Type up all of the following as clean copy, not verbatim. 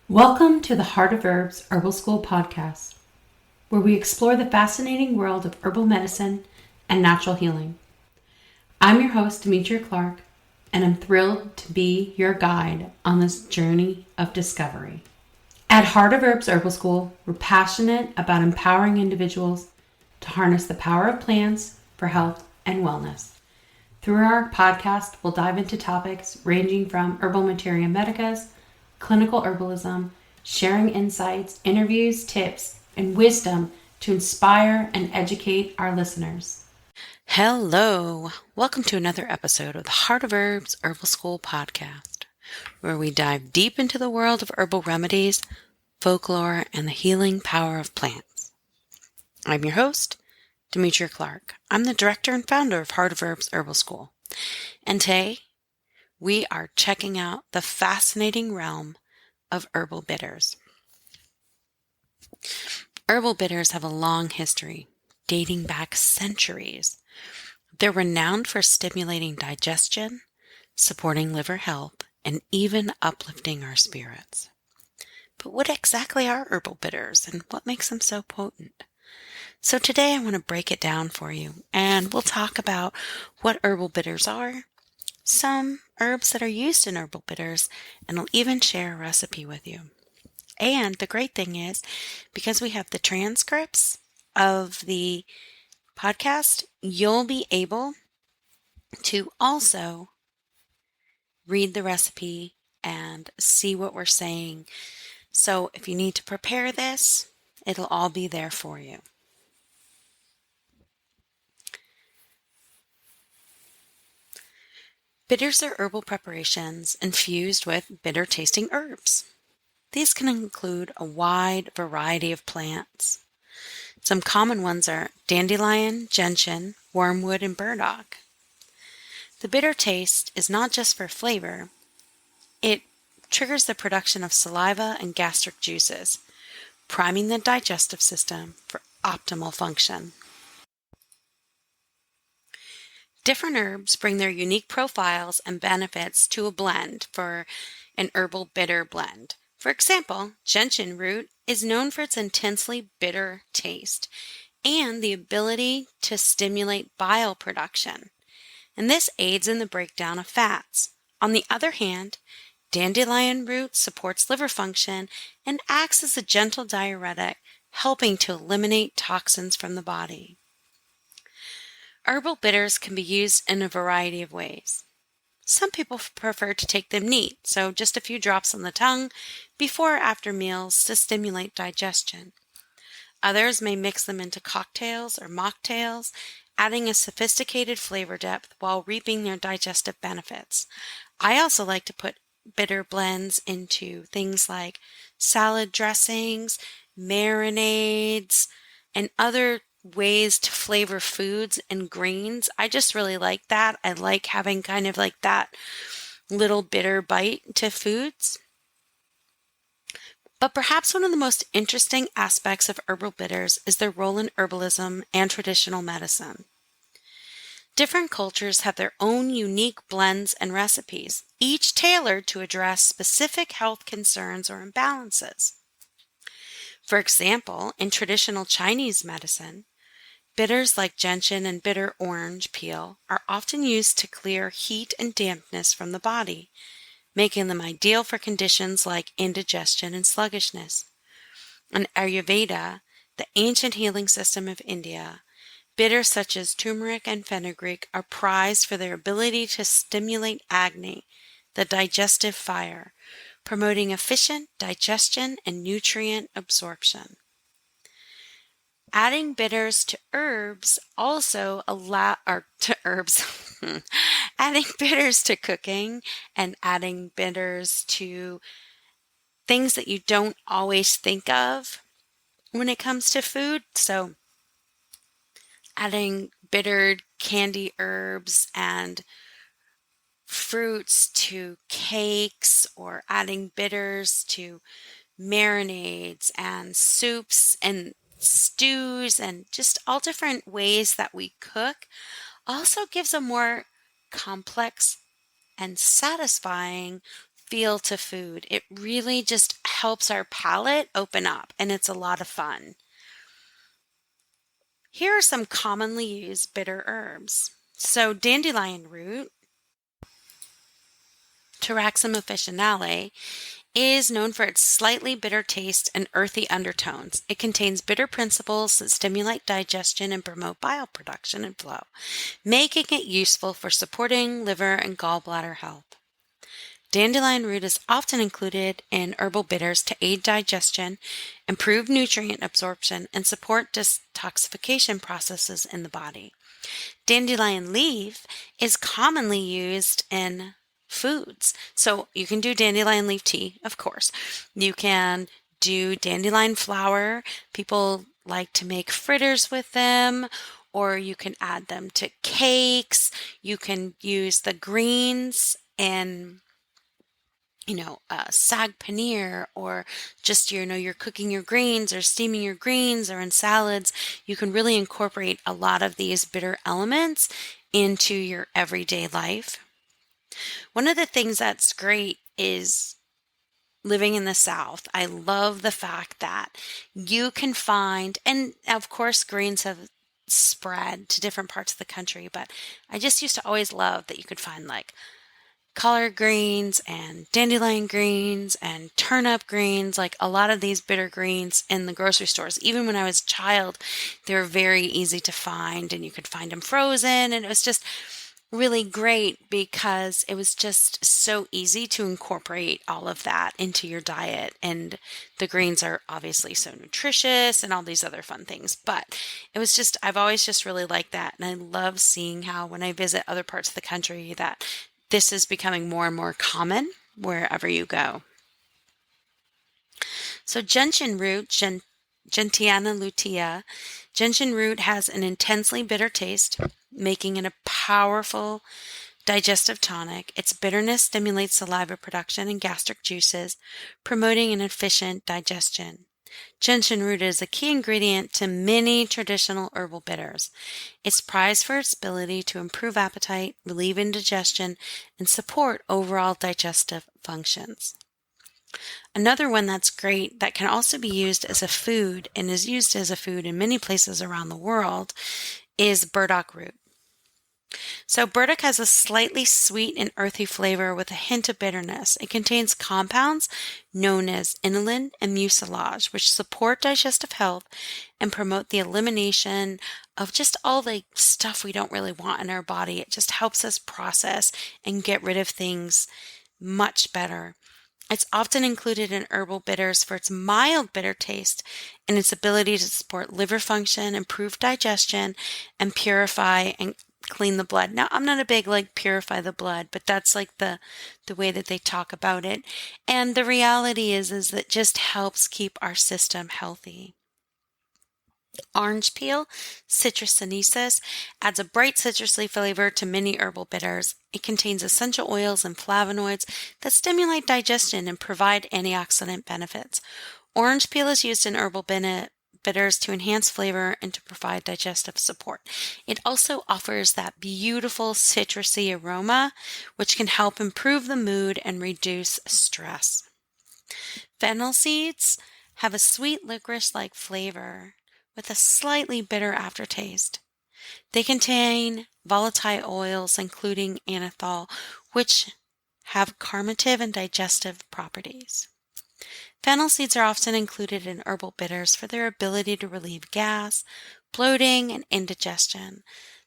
Welcome to the Heart of Herbs Herbal School podcast, where we explore the fascinating world of herbal medicine and natural healing. I'm your host, Demetria Clark, and I'm thrilled to be your guide on this journey of discovery. At Heart of Herbs Herbal School, we're passionate about empowering individuals to harness the power of plants for health and wellness. Through our podcast, we'll dive into topics ranging from herbal materia medicas, clinical herbalism, sharing insights, interviews, tips, and wisdom to inspire and educate our listeners. Hello, welcome to another episode of the Heart of Herbs Herbal School podcast, where we dive deep into the world of herbal remedies, folklore, and the healing power of plants. I'm your host, Demetria Clark. I'm the director and founder of Heart of Herbs Herbal School. And today, we are checking out the fascinating realm of herbal bitters. Herbal bitters have a long history, dating back centuries. They're renowned for stimulating digestion, supporting liver health, and even uplifting our spirits. But what exactly are herbal bitters and what makes them so potent? So today I want to break it down for you, and we'll talk about what herbal bitters are, some herbs that are used in herbal bitters, and I'll even share a recipe with you. And the great thing is, because we have the transcripts of the podcast, you'll be able to also read the recipe and see what we're saying. So if you need to prepare this, it'll all be there for you. Bitters are herbal preparations infused with bitter-tasting herbs. These can include a wide variety of plants. Some common ones are dandelion, gentian, wormwood, and burdock. The bitter taste is not just for flavor. It triggers the production of saliva and gastric juices, priming the digestive system for optimal function. Different herbs bring their unique profiles and benefits to a blend for an herbal bitter blend. For example, gentian root is known for its intensely bitter taste and the ability to stimulate bile production, and this aids in the breakdown of fats. On the other hand, dandelion root supports liver function and acts as a gentle diuretic, helping to eliminate toxins from the body. Herbal bitters can be used in a variety of ways. Some people prefer to take them neat, so just a few drops on the tongue before or after meals to stimulate digestion. Others may mix them into cocktails or mocktails, adding a sophisticated flavor depth while reaping their digestive benefits. I also like to put bitter blends into things like salad dressings, marinades, and other ways to flavor foods and grains. I just really like that. I like having kind of like that little bitter bite to foods. But perhaps one of the most interesting aspects of herbal bitters is their role in herbalism and traditional medicine. Different cultures have their own unique blends and recipes, each tailored to address specific health concerns or imbalances. For example, in traditional Chinese medicine, bitters like gentian and bitter orange peel are often used to clear heat and dampness from the body, making them ideal for conditions like indigestion and sluggishness. In Ayurveda, the ancient healing system of India, bitters such as turmeric and fenugreek are prized for their ability to stimulate Agni, the digestive fire, promoting efficient digestion and nutrient absorption. Adding bitters to herbs also adding bitters to cooking and adding bitters to things that you don't always think of when it comes to food. So adding bittered candy herbs and fruits to cakes, or adding bitters to marinades and soups and stews and just all different ways that we cook also gives a more complex and satisfying feel to food. It really just helps our palate open up, and it's a lot of fun. Here are some commonly used bitter herbs. So dandelion root, Taraxum officinale, is known for its slightly bitter taste and earthy undertones. It contains bitter principles that stimulate digestion and promote bile production and flow, making it useful for supporting liver and gallbladder health. Dandelion root is often included in herbal bitters to aid digestion, improve nutrient absorption, and support detoxification processes in the body. Dandelion leaf is commonly used in foods. So you can do dandelion leaf tea, of course. You can do dandelion flower. People like to make fritters with them, or you can add them to cakes. You can use the greens in sag paneer, or just, you're cooking your greens or steaming your greens or in salads. You can really incorporate a lot of these bitter elements into your everyday life. One of the things that's great is living in the South. I love the fact that you can find, and of course, greens have spread to different parts of the country, but I just used to always love that you could find like collard greens and dandelion greens and turnip greens, like a lot of these bitter greens in the grocery stores. Even when I was a child, they were very easy to find, and you could find them frozen, and it was just really great because it was just so easy to incorporate all of that into your diet. And the greens are obviously so nutritious and all these other fun things, but I've always just really liked that. And I love seeing how when I visit other parts of the country that this is becoming more and more common wherever you go. So gentian root, Gentiana lutea. Gentian root has an intensely bitter taste, making it a powerful digestive tonic. Its bitterness stimulates saliva production and gastric juices, promoting an efficient digestion. Gentian root is a key ingredient to many traditional herbal bitters. It's prized for its ability to improve appetite, relieve indigestion, and support overall digestive functions. Another one that's great that can also be used as a food and is used as a food in many places around the world is burdock root. So burdock has a slightly sweet and earthy flavor with a hint of bitterness. It contains compounds known as inulin and mucilage, which support digestive health and promote the elimination of just all the stuff we don't really want in our body. It just helps us process and get rid of things much better. It's often included in herbal bitters for its mild bitter taste and its ability to support liver function, improve digestion, and purify and clean the blood. Now, I'm not a big purify the blood, but that's the way that they talk about it. And the reality is that it just helps keep our system healthy. Orange peel, Citrus sinensis, adds a bright citrusy flavor to many herbal bitters. It contains essential oils and flavonoids that stimulate digestion and provide antioxidant benefits. Orange peel is used in herbal bitters to enhance flavor and to provide digestive support. It also offers that beautiful citrusy aroma, which can help improve the mood and reduce stress. Fennel seeds have a sweet licorice-like flavor with a slightly bitter aftertaste. They contain volatile oils, including anethol, which have carminative and digestive properties. Fennel seeds are often included in herbal bitters for their ability to relieve gas, bloating, and indigestion.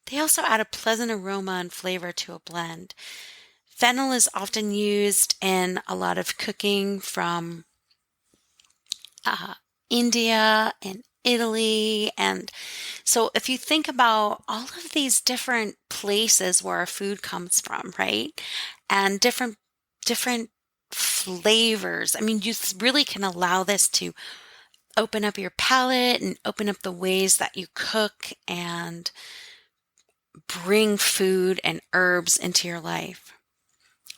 They also add a pleasant aroma and flavor to a blend. Fennel is often used in a lot of cooking from India and Italy. And so if you think about all of these different places where our food comes from, right? And different flavors. I mean, you really can allow this to open up your palate and open up the ways that you cook and bring food and herbs into your life.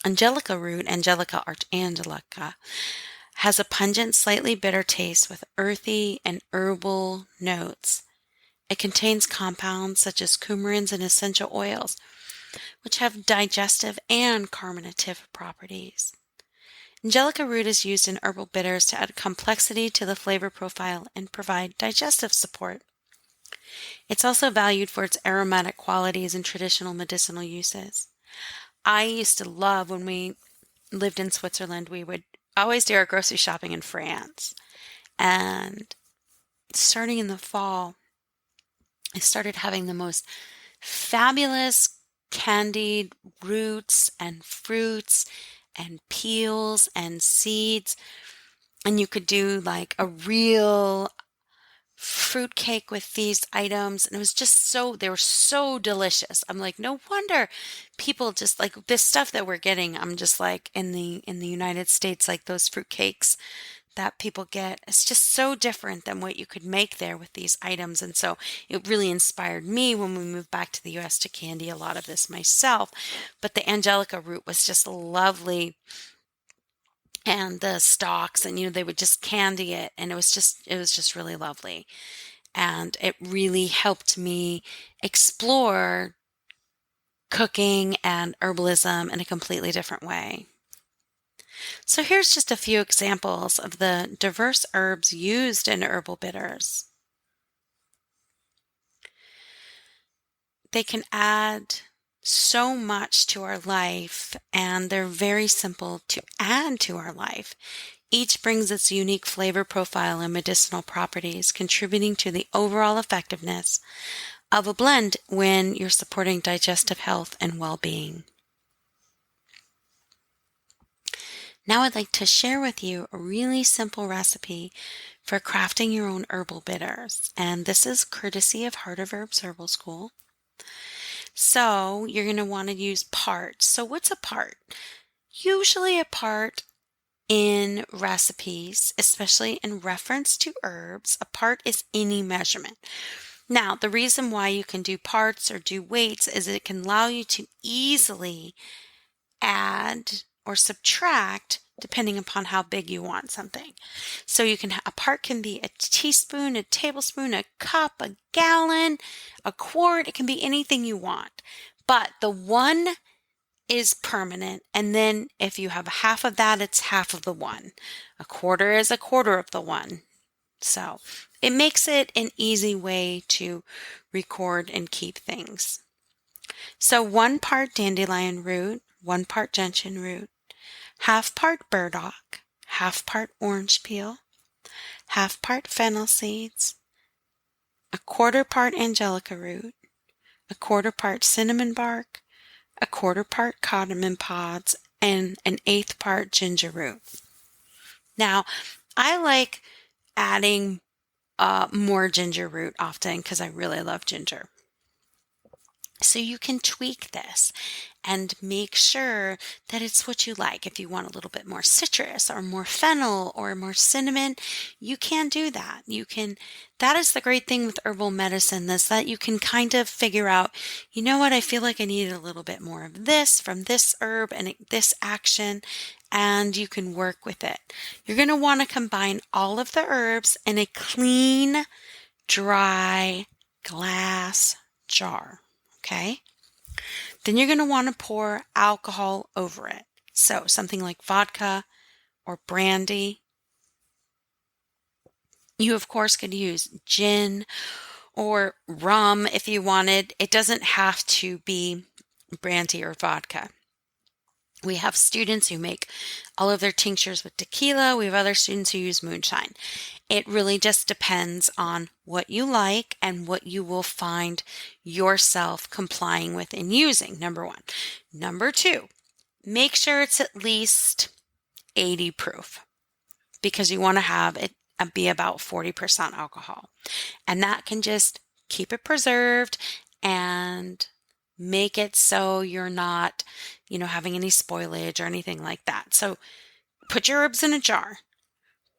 Angelica root, Angelica archangelica, has a pungent, slightly bitter taste with earthy and herbal notes. It contains compounds such as coumarins and essential oils, which have digestive and carminative properties. Angelica root is used in herbal bitters to add complexity to the flavor profile and provide digestive support. It's also valued for its aromatic qualities and traditional medicinal uses. I used to love when we lived in Switzerland, we would always do our grocery shopping in France. And starting in the fall, I started having the most fabulous candied roots and fruits and peels and seeds. And you could do like a real fruit cake with these items. And it was just they were so delicious. I'm like, no wonder people just like this stuff that we're getting. I'm just like in the United States, like those fruit cakes that people get. It's just so different than what you could make there with these items. And so it really inspired me when we moved back to the US to candy a lot of this myself. But the angelica root was just lovely. And the stalks, and they would just candy it, and it was just really lovely. And it really helped me explore cooking and herbalism in a completely different way. So here's just a few examples of the diverse herbs used in herbal bitters. They can add so much to our life, and they're very simple to add to our life. Each brings its unique flavor profile and medicinal properties, contributing to the overall effectiveness of a blend when you're supporting digestive health and well-being. Now I'd like to share with you a really simple recipe for crafting your own herbal bitters, and this is courtesy of Heart of Herbs Herbal School. So you're going to want to use parts. So what's a part? Usually a part in recipes, especially in reference to herbs, a part is any measurement. Now, the reason why you can do parts or do weights is it can allow you to easily add or subtract depending upon how big you want something. So a part can be a teaspoon, a tablespoon, a cup, a gallon, a quart. It can be anything you want. But the one is permanent. And then if you have half of that, it's half of the one. A quarter is a quarter of the one. So it makes it an easy way to record and keep things. So 1 part dandelion root, 1 part gentian root, half part burdock, half part orange peel, half part fennel seeds, a quarter part angelica root, a quarter part cinnamon bark, a quarter part cardamom pods, and an 1/8 part ginger root. Now, I like adding more ginger root often because I really love ginger. So you can tweak this and make sure that it's what you like. If you want a little bit more citrus or more fennel or more cinnamon, you can do that. That is the great thing with herbal medicine, is that you can kind of figure out, you know what, I feel like I need a little bit more of this from this herb and this action, and you can work with it. You're going to want to combine all of the herbs in a clean, dry glass jar. Okay, then you're going to want to pour alcohol over it. So something like vodka or brandy. You, of course, could use gin or rum if you wanted. It doesn't have to be brandy or vodka. We have students who make all of their tinctures with tequila. We have other students who use moonshine. It really just depends on what you like and what you will find yourself complying with and using, number 1. Number 2, make sure it's at least 80 proof, because you want to have it be about 40% alcohol. And that can just keep it preserved and make it so you're not, having any spoilage or anything like that. So put your herbs in a jar,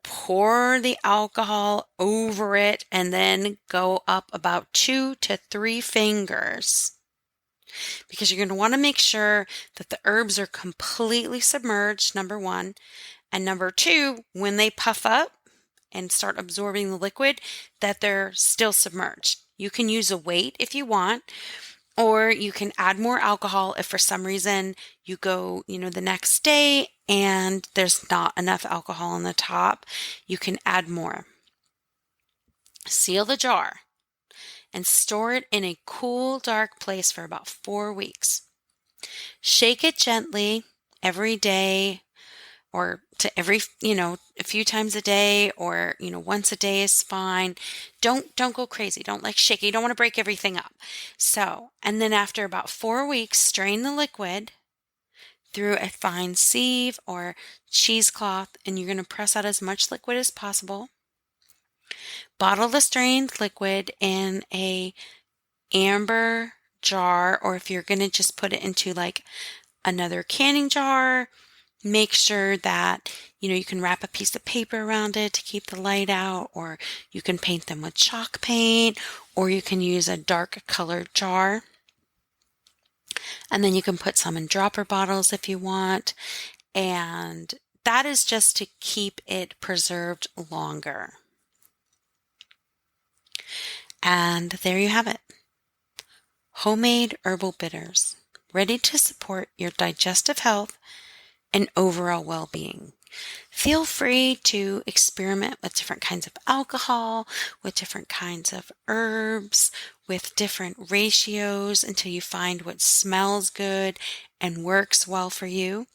pour the alcohol over it, and then go up about 2 to 3 fingers, because you're going to want to make sure that the herbs are completely submerged, number 1. And number 2, when they puff up and start absorbing the liquid, that they're still submerged. You can use a weight if you want, or you can add more alcohol if for some reason you go, the next day and there's not enough alcohol on the top, you can add more. Seal the jar and store it in a cool, dark place for about 4 weeks. Shake it gently every day, or to every, a few times a day, or, once a day is fine. Don't go crazy. Don't shake it. You don't want to break everything up. So, and then after about 4 weeks, strain the liquid through a fine sieve or cheesecloth, and you're going to press out as much liquid as possible. Bottle the strained liquid in a amber jar, or if you're going to just put it into another canning jar, make sure that, you can wrap a piece of paper around it to keep the light out, or you can paint them with chalk paint, or you can use a dark colored jar. And then you can put some in dropper bottles if you want. And that is just to keep it preserved longer. And there you have it. Homemade herbal bitters, ready to support your digestive health and overall well-being. Feel free to experiment with different kinds of alcohol, with different kinds of herbs, with different ratios until you find what smells good and works well for you.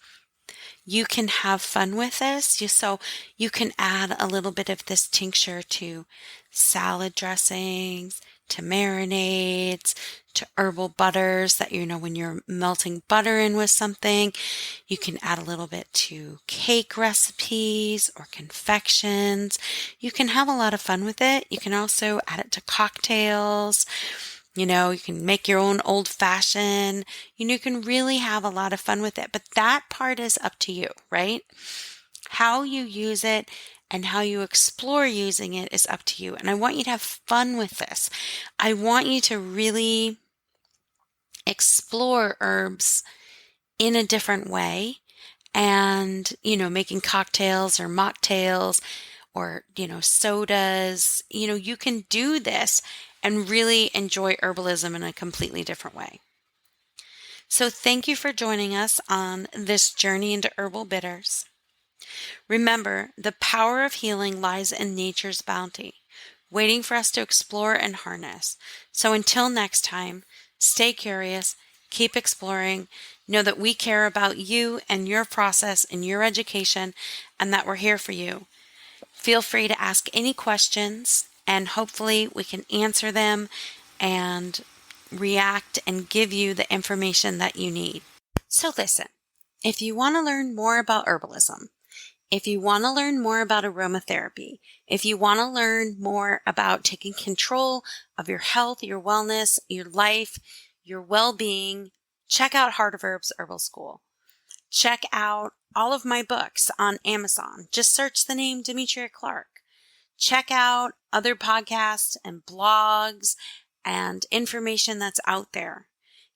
You can have fun with this. So you can add a little bit of this tincture to salad dressings, to marinades, to herbal butters that, when you're melting butter in with something. You can add a little bit to cake recipes or confections. You can have a lot of fun with it. You can also add it to cocktails. You can make your own old fashioned. You can really have a lot of fun with it. But that part is up to you, right? How you use it and how you explore using it is up to you. And I want you to have fun with this. I want you to really explore herbs in a different way, and, making cocktails or mocktails or, sodas. You can do this and really enjoy herbalism in a completely different way. So thank you for joining us on this journey into herbal bitters. Remember, the power of healing lies in nature's bounty, waiting for us to explore and harness. So until next time, stay curious, keep exploring, know that we care about you and your process and your education, and that we're here for you. Feel free to ask any questions, and hopefully we can answer them and react and give you the information that you need. So listen, if you want to learn more about herbalism, if you want to learn more about aromatherapy, if you want to learn more about taking control of your health, your wellness, your life, your well-being, check out Heart of Herbs Herbal School. Check out all of my books on Amazon. Just search the name Demetria Clark. Check out other podcasts and blogs and information that's out there,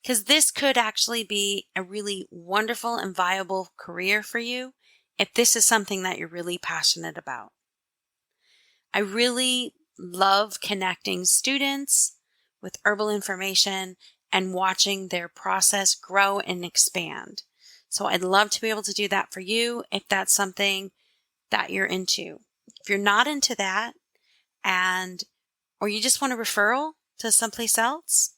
because this could actually be a really wonderful and viable career for you if this is something that you're really passionate about. I really love connecting students with herbal information and watching their process grow and expand. So I'd love to be able to do that for you if that's something that you're into. If you're not into that, or you just want a referral to someplace else,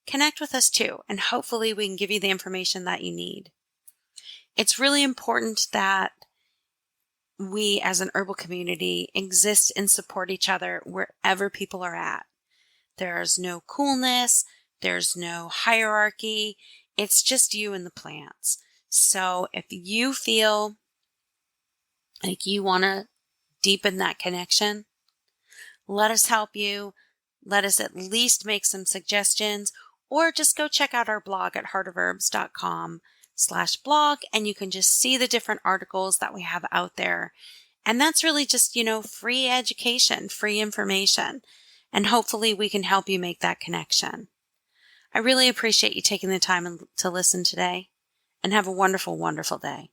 connect with us too, and hopefully we can give you the information that you need. It's really important that we as an herbal community exist and support each other wherever people are at. There's no coolness, there's no hierarchy, it's just you and the plants. So if you feel like you want to deepen that connection, let us help you. Let us at least make some suggestions, or just go check out our blog at heartofherbs.com/blog, and you can just see the different articles that we have out there. And that's really just, free education, free information. And hopefully we can help you make that connection. I really appreciate you taking the time to listen today, and have a wonderful, wonderful day.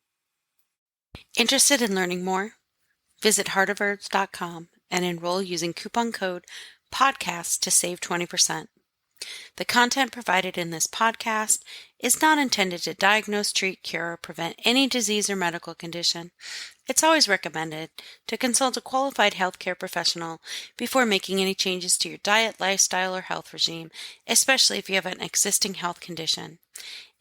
Interested in learning more? Visit heartofherbs.com and enroll using coupon code podcast to save 20%. The content provided in this podcast is not intended to diagnose, treat, cure, or prevent any disease or medical condition. It's always recommended to consult a qualified healthcare professional before making any changes to your diet, lifestyle, or health regime, especially if you have an existing health condition.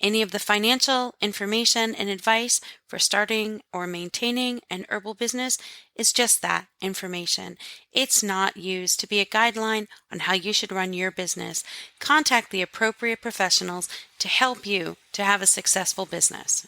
Any of the financial information and advice for starting or maintaining an herbal business is just that, information. It's not used to be a guideline on how you should run your business. Contact the appropriate professionals to help you to have a successful business.